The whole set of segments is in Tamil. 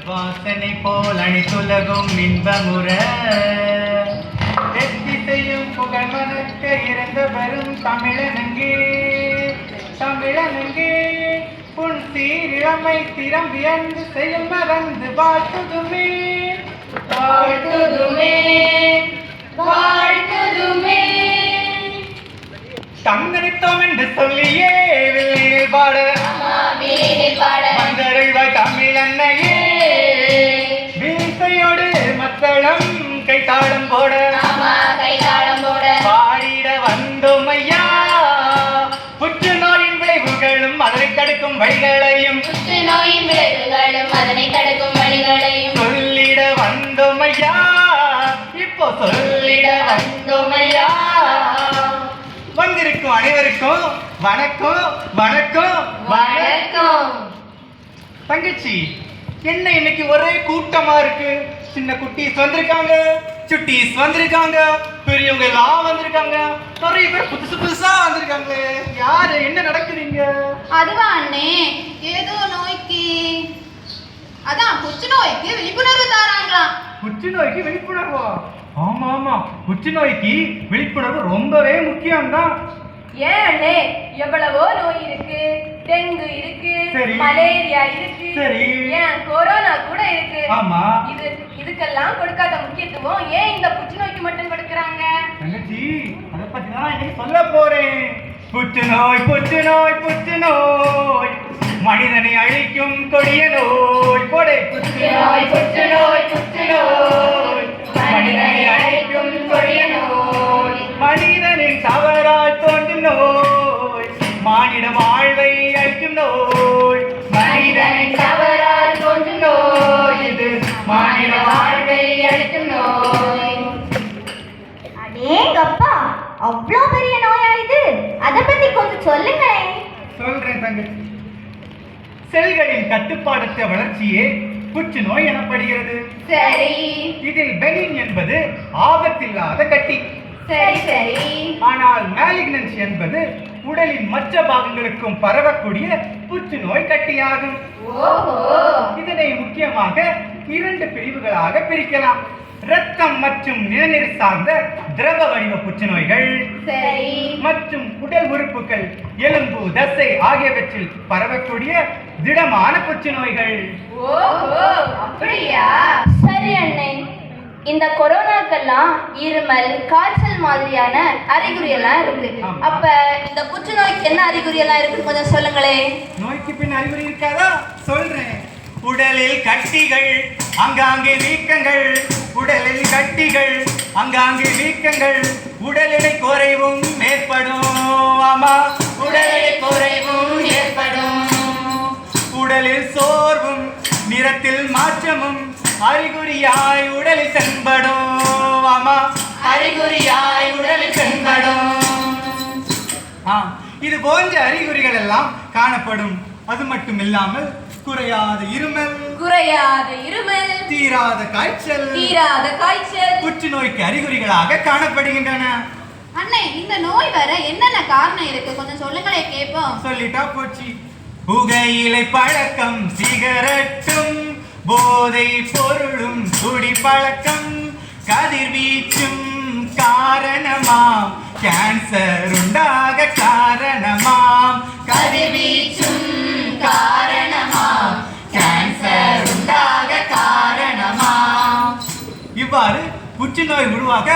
வாசனை போல் அணித்துலகும் இன்பமுற எத்திசையும் புகழ் மணக்க இறந்த வரும் தமிழனங்கே தமிழனங்கே புன் சீரிழமை திறம் வியந்து செயல் மறந்து வாழ்த்துதுமே வாழ்த்துதுமே வாழ்த்துதுமே தங்கனித்தோம் என்று சொல்லியே வெளியில் பாட வந்தருள்வாய் தமிழ் அன்னையே வீசையோடு மத்தளம் கைத்தாளம் போட பாடிட வந்தோம் ஐயா புற்றுநோயின் விளைவுகளும் அதனை தடுக்கும் வழிகளையும் சொல்லிட வந்தோம் ஐயா இப்போ சொல்லிட வந்தோம் ஐயா வந்திருக்கும் அனைவருக்கும் வணக்கம் வணக்கம் வணக்கம். தங்கச்சி என்ன இன்னைக்கு ஒரே கூட்டமா இருக்கு. சின்ன குட்டீஸ் வந்திருக்காங்க, சுட்டீஸ் வந்திருக்காங்க, பெரியவங்க எல்லாம் வந்திருக்காங்க, நிறைய பேர் புதுசு புதுசா வந்திருக்காங்க. யாரு என்ன நடக்குறீங்க? அதுவா அண்ணே, ஏதோ நோய்க்கு அதான் புற்றுநோய்க்கு விழிப்புணர்வு தராங்களாம். புற்றுநோய்க்கு விழிப்புணர்வா? ஆமா ஆமா, புற்றுநோய்க்கு விழிப்புணர்வு ரொம்பவே முக்கியம்தான். ஏன் அண்ணே, எவ்வளவோ நோய் இருக்கு. டெங்கு இருக்கு, சரி, மலேரியா இருக்கு, சரி, ஏன் கொரோனா கூட இருக்கு. ஆமா, இதுக்கெல்லாம் கொடுக்காத முக்கியத்துவம் ஏன் இந்த புற்றுநோய்க்கு மட்டும் கொடுக்கறாங்க? தங்கச்சி அத பத்தி தான் இன்னைக்கு சொல்ல போறேன். புற்றுநோய் புற்றுநோய் புற்றுநோய் மனிதனை அழிக்கும் கொடிய நோய். கொடை புற்றுநோய் புற்றுநோய் புற்றுநோய் மனிதனை அழிக்கும் கொடிய நோய். மனிதனின் தவறால் தோன்றும் நோய் மானிட வாழ்வை அழிக்கும் நோய். மனிதனின் தவறால் தோன்றும் நோய் இது மானிட வாழ்வை அழிக்கும் நோய். அடேங்கப்பா, அவ்வளோ பெரிய நோயா இது? அதை பத்தி கொஞ்சம் சொல்லுங்களேன். சொல்றேன் தங்கச்சி. செல்களின் கட்டுப்பாடற்ற வளர்ச்சியே புற்றுநோய் எனப்படுகிறது. சரி, இதில் பெனின் என்பது ஆபத்தில்லாத கட்டி. சரி சரி. ஆனால் மேலிக்னன்ஸ் என்பது உடலின் மற்ற பாகங்களுக்கும் பரவக்கூடிய புற்றுநோய் கட்டியாகும். இதனை முக்கியமாக 2 பிரிவுகளாக பிரிக்கலாம். இரத்தம் மற்றும் நிணநீர் சார்ந்த திரவ வடிவ புற்றுநோய்கள் மற்றும் உடல் உறுப்புகள், எலும்பு, தசை ஆகியவற்றில் பரவக்கூடிய திடமான புற்றுநோய்கள். அப்படியா? சரி அண்ணே, இந்த கொரோனாக்கெல்லாம் இருமல், காய்ச்சல் மாதிரியான அறிகுறி எல்லாம் இருக்கு. அப்ப இந்த புற்றுநோய்க்கு என்ன அறிகுறி எல்லாம் இருக்கு கொஞ்சம் சொல்லுங்களே. நோய்க்கு பின் அறிகுறி இருக்காதா? சொல்றேன். உடலில் கட்டிகள், அங்காங்கே வீக்கங்கள். உடலில் கட்டிகள், அங்காங்கே வீக்கங்கள். உடல் எடை குறைவும் ஏற்படும். ஆமா, உடல் எடை குறைவும் ஏற்படும். உடலில் சோர்வும் நிறத்தில் மாற்றமும் அறிகுறியாய் உடலில் தென்படும். ஆமா, அறிகுறியாய் உடலில் தென்படும். இது போன்ற அறிகுறிகள் எல்லாம் காணப்படும். அது மட்டும் இல்லாமல் குறையாத இருமல், தீராத காய்ச்சல் புற்றுநோய்க்கு அறிகுறிகளாக காணப்படுகின்றன. அண்ணே, இந்த நோய் வர என்னென்ன காரணம் இருக்கு கொஞ்சம் சொல்லுங்களே கேட்போம். சொல்லிட்டா போச்சு. புகையிலை பழக்கம், சிகரெட்டும், போதை பொருளும், குடி பழக்கம், கதிர்வீச்சும் காரணமாம், கேன்சர் உண்டாக காரணமாம். கதிர்வீச்சும் காரணமாம், கேன்சர் உண்டாக காரணமாம். இவ்வாறு புற்றுநோய் உருவாக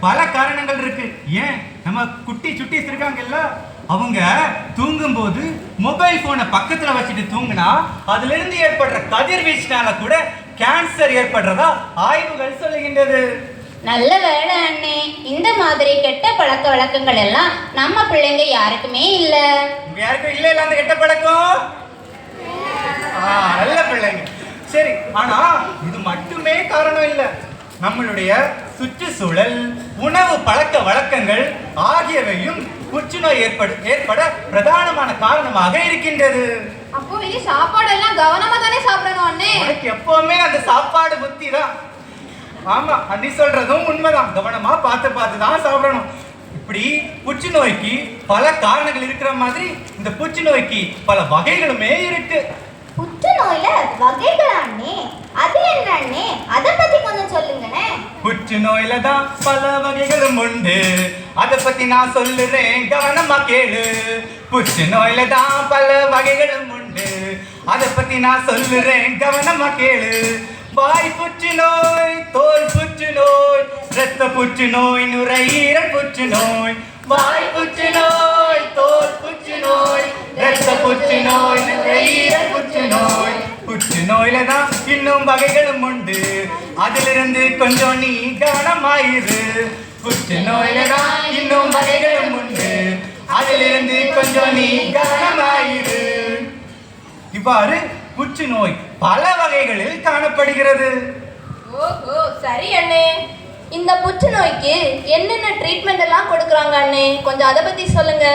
பல காரணங்கள் இருக்கு. ஏன் நம்ம குட்டி சுட்டீஸ் இருக்காங்கல்ல, அவங்க தூங்கும் போது மொபைல் போனை பக்கத்துல வச்சுட்டு தூங்கினா அதுல இருந்து ஏற்படுற கதிர்வீச்சினால கூட கேன்சர் ஏற்படுறதா ஆய்வுகள் சொல்லுகின்றது. நல்ல வேலை அண்ணே, இந்த மாதிரி கெட்ட பழக்க வழக்கங்கள் எல்லாம் நம்ம பிள்ளைங்க யாருக்குமே இல்ல. யாருக்கும் இல்ல அந்த கெட்ட பழக்கம்? நல்ல பிள்ளைங்க. சரி, ஆனா இது மட்டுமே காரணம் இல்ல. நம்மளுடைய சுற்றுச்சூழல், உணவு பழக்க வழக்கங்கள் ஆகியவையும் புற்றுநோய் ஏற்பட பிரதானமான காரணமாக இருக்கின்றது. அப்போ வெளிய சாப்பாடு எல்லாம் கவனமா தானே சாப்பிடணும் அண்ணே. எனக்கு எப்பவுமே அந்த சாப்பாடு புத்தி தான். ஆமா, அண்ணி சொல்றதும் உண்மைதான். கவனமா பார்த்து தான் சாப்பிடணும். இப்படி புற்றுநோய்க்கு பல காரணங்கள் இருக்கிற மாதிரி இந்த புற்றுநோய்க்கு பல வகைகளுமே இருக்கு. புற்றுநோயில வகைகளானே, புற்றுநோயில தான் பல வகைகளும் உண்டு, அதை பத்தி நான் சொல்லுறேன் கவனமா கேளு. புற்றுநோயில தான் பல வகைகளும் உண்டு, அதை பத்தி நான் சொல்லுறேன் கவனமா கேளு. வாய் புற்றுநோய், தோல் புற்றுநோய், இரத்த புற்றுநோய், நுரையீரல் புற்றுநோய். வாய் புற்றுநோய், தோல் புற்றுநோய், இரத்த புற்றுநோய், நுரையீரல் புற்றுநோய். புற்றுநோயில தான் இன்னும் வகைகளும் உண்டு, அதிலிருந்து கொஞ்சம் நீ கவனமாயிரு. புற்றுநோயில தான் இன்னும் வகைகளும் உண்டு, அதிலிருந்து கொஞ்சம் நீ கவனமாயிரு. இவ்வாறு புற்றுநோய் பல வகைகளில் காணப்படுகிறது. ஓஹோ, சரி அண்ணே. இந்த புற்றுநோய்க்கு என்னென்ன ட்ரீட்மெண்ட் எல்லாம் கொடுக்குறாங்க அண்ணே, கொஞ்சம் அதை பத்தி சொல்லுங்க.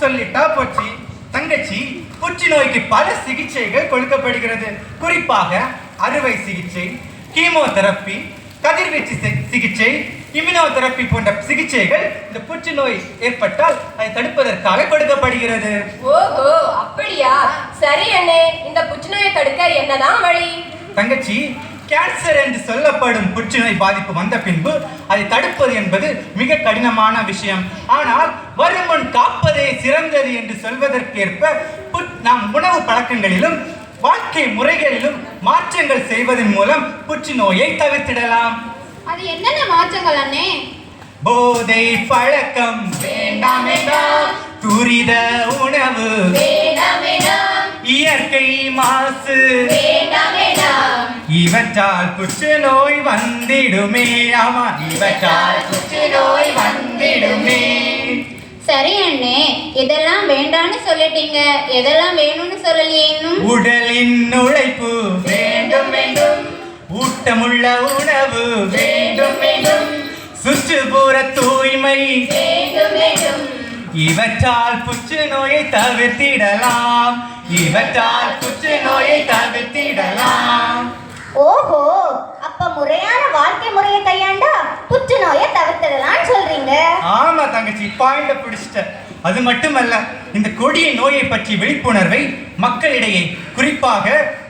சொல்லிட்டா போச்சு தங்கச்சி. புற்றுநோய்க்கு பல சிகிச்சைகள் கொடுக்கப்படுகிறது. குறிப்பாக அறுவை சிகிச்சை, கீமோதெரப்பி, கதிர்வீச்சு சிகிச்சை, இம்யூனோதெரப்பி போன்ற சிகிச்சைகள் இந்த புற்றுநோய் ஏற்பட்டால் அதை தடுப்பதற்காக கொடுக்கப்படுகிறது. ஓஹோ, அப்படியா? சரி அண்ணே, இந்த புற்றுநோயை தடுக்க என்னதான் வழி? தங்கச்சி, கேன்சர் என்று சொல்லப்படும் புற்றுநோய் பாதிப்பு வந்த பின்பு அதை தடுப்பது என்பது மிக கடினமான விஷயம். ஆனால் வருமுன் காப்பதே சிறந்தது என்று சொல்வதற்கேற்ப நாம் உணவு பழக்கங்களிலும் வாழ்க்கை முறைகளிலும் மாற்றங்கள் செய்வதன் மூலம் புற்றுநோயை தவிர்த்திடலாம். அது என்னென்ன மாற்றங்கள் அண்ணே? போதை பழக்கம் வேண்டாம் வேண்டாம், துரித உணவு வேண்டாம் வேண்டாம், இயற்கை மாசு வேண்டாம் வேண்டாம், இவற்றால் புற்றுநோய் வந்திடுமே. ஆமா, இவற்றால் புற்றுநோய் வந்திடுமே. சரி அண்ணே, இதெல்லாம் வேண்டான்னு சொல்லிட்டீங்க, எதெல்லாம் வேணும்னு சொல்லலையே இன்னும்? உடலின் உழைப்பு வேண்டும் வேண்டும், ஊட்டமுள்ள உணவு வேண்டும் வேண்டும், சுற்றுப்புற தூய்மை வேண்டும் வேண்டும், இவற்றால் புற்றுநோயை தவிர்த்திடலாம். இவற்றால் புற்றுநோயை தவிர்த்திடலாம். ஓஹோ, அப்ப முறையான வாழ்க்கை முறையை கையாண்டா புற்றுநோயை தவிர்த்திடலாம்னு சொல்றீங்க. ஆமா தங்கச்சி, பாயிண்ட பிடிச்சிட்ட. அது மட்டுமல்ல, இந்த கொடிய நோயை பற்றி விழிப்புணர்வை மக்களிடையே, குறிப்பாக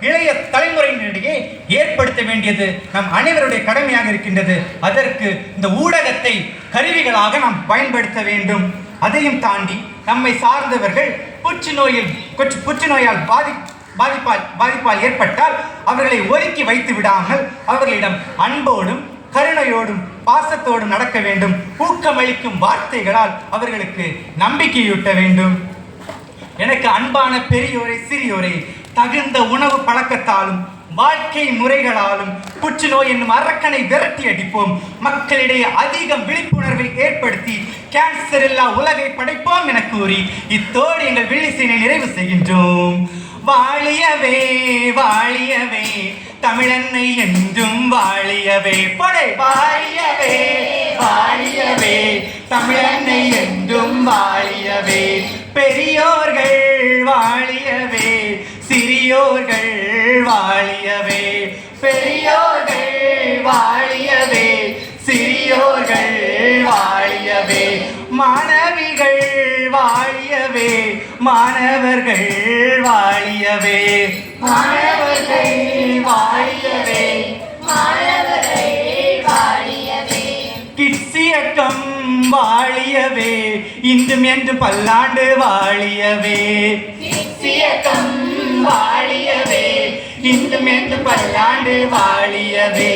இளைய தலைமுறையினரிடையே ஏற்படுத்த வேண்டியது நம் அனைவருடைய கடமையாக இருக்கின்றது. அதற்கு இந்த ஊடகத்தை கருவிகளாக நாம் பயன்படுத்த வேண்டும். அதையும் தாண்டி நம்மை சார்ந்தவர்கள் புற்றுநோயால் பாதிப்பால் ஏற்பட்டால் அவர்களை ஒதுக்கி வைத்து விடாமல் அவர்களிடம் அன்போடும் கருணையோடும் பாசத்தோடும் நடக்க வேண்டும். ஊக்கமளிக்கும் வார்த்தைகளால் அவர்களுக்கு நம்பிக்கையூட்ட வேண்டும். எனக்கு அன்பான பெரியோரை சிறியோரை, தகுந்த உணவு பழக்கத்தாலும் வாழ்க்கை முறைகளாலும் புற்றுநோய் என்னும் அரக்கனை விரட்டி அடிப்போம். மக்களிடையே அதிகம் விழிப்புணர்வை ஏற்படுத்தி கேன்சர் இல்லா உலகை படைப்போம் என கூறி இத்தோடு எங்கள் வில்லிசைனை நிறைவு செய்கின்றோம். வாழியவே வாழியவே தமிழன்னை என்றும் வாழியவே. படை வாழியவே வாழியவே தமிழன்னை என்றும் வாழியவே. பெரியோர்கள் வாழியவே, சிறியோர்கள் வாழியவே. பெரியோர்கள் வாழியவே, சிறியோர்கள் வாழியவே. மாணவிகள் வாழியவே, மாணவர்கள் வாழியவே. மாணவர்கள் வாழியவே, மாணவர்கள் வாழியவே. கிட்ஸ் இயக்கம் வாழியவே, இன்றும் என்று பல்லாண்டு வாழியவே. கிட்ஸ் இயக்கம் வாழியவே, இன்றும் என்று பல்லாண்டு வாழியவே.